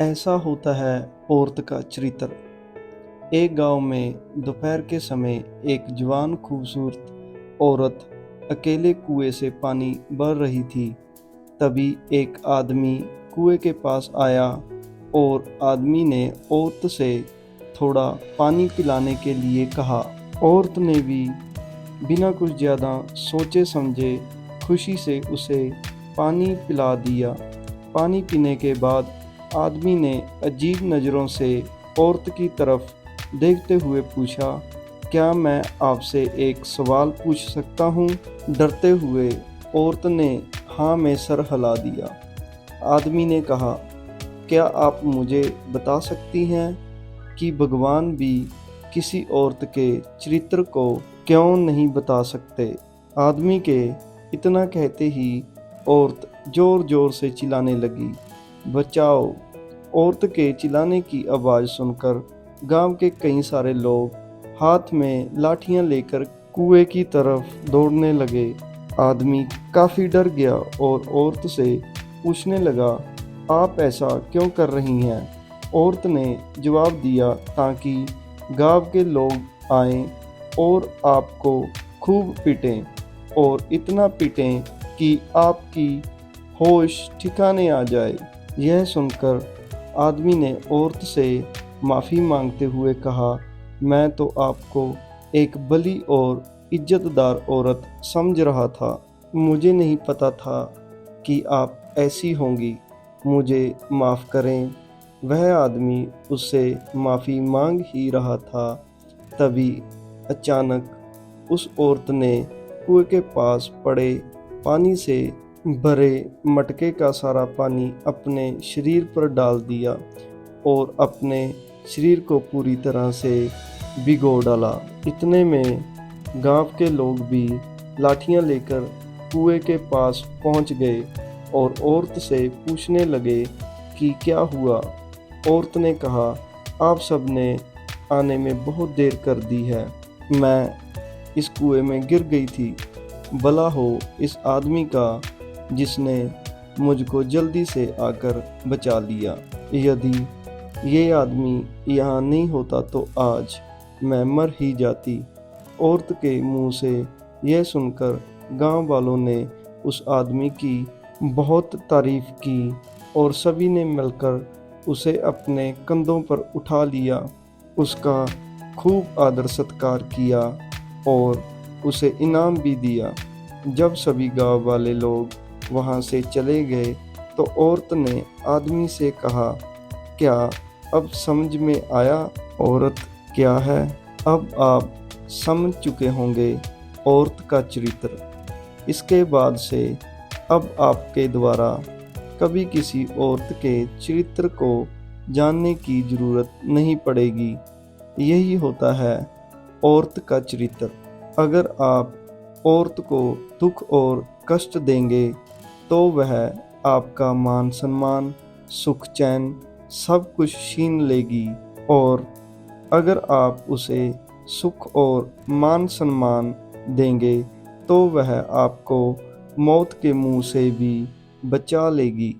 ऐसा होता है औरत का चरित्र। एक गांव में दोपहर के समय एक जवान खूबसूरत औरत अकेले कुएं से पानी भर रही थी। तभी एक आदमी कुएं के पास आया और आदमी ने औरत से थोड़ा पानी पिलाने के लिए कहा। औरत ने भी बिना कुछ ज़्यादा सोचे समझे खुशी से उसे पानी पिला दिया। पानी पीने के बाद आदमी ने अजीब नज़रों से औरत की तरफ देखते हुए पूछा, क्या मैं आपसे एक सवाल पूछ सकता हूँ? डरते हुए औरत ने हाँ में सर हिला दिया। आदमी ने कहा, क्या आप मुझे बता सकती हैं कि भगवान भी किसी औरत के चरित्र को क्यों नहीं बता सकते? आदमी के इतना कहते ही औरत जोर जोर से चिल्लाने लगी, बचाओ! औरत के चिल्लाने की आवाज़ सुनकर गांव के कई सारे लोग हाथ में लाठियां लेकर कुएं की तरफ दौड़ने लगे। आदमी काफ़ी डर गया और औरत से पूछने लगा, आप ऐसा क्यों कर रही हैं? औरत ने जवाब दिया, ताकि गांव के लोग आएं और आपको खूब पीटें और इतना पीटें कि आपकी होश ठिकाने आ जाए। यह सुनकर आदमी ने औरत से माफ़ी मांगते हुए कहा, मैं तो आपको एक भली और इज्जतदार औरत समझ रहा था। मुझे नहीं पता था कि आप ऐसी होंगी। मुझे माफ़ करें। वह आदमी उससे माफ़ी मांग ही रहा था, तभी अचानक उस औरत ने कुएं के पास पड़े पानी से भरे मटके का सारा पानी अपने शरीर पर डाल दिया और अपने शरीर को पूरी तरह से भिगो डाला। इतने में गांव के लोग भी लाठियां लेकर कुएं के पास पहुंच गए और औरत से पूछने लगे कि क्या हुआ। औरत ने कहा, आप सब ने आने में बहुत देर कर दी है। मैं इस कुएं में गिर गई थी। भला हो इस आदमी का जिसने मुझको जल्दी से आकर बचा लिया। यदि ये आदमी यहाँ नहीं होता तो आज मैं मर ही जाती। औरत के मुंह से यह सुनकर गांव वालों ने उस आदमी की बहुत तारीफ की और सभी ने मिलकर उसे अपने कंधों पर उठा लिया। उसका खूब आदर सत्कार किया और उसे इनाम भी दिया। जब सभी गांव वाले लोग वहां से चले गए तो औरत ने आदमी से कहा, क्या अब समझ में आया औरत क्या है? अब आप समझ चुके होंगे औरत का चरित्र। इसके बाद से अब आपके द्वारा कभी किसी औरत के चरित्र को जानने की ज़रूरत नहीं पड़ेगी। यही होता है औरत का चरित्र। अगर आप औरत को दुख और कष्ट देंगे तो वह आपका मान सम्मान, सुख चैन सब कुछ छीन लेगी, और अगर आप उसे सुख और मान सम्मान देंगे तो वह आपको मौत के मुंह से भी बचा लेगी।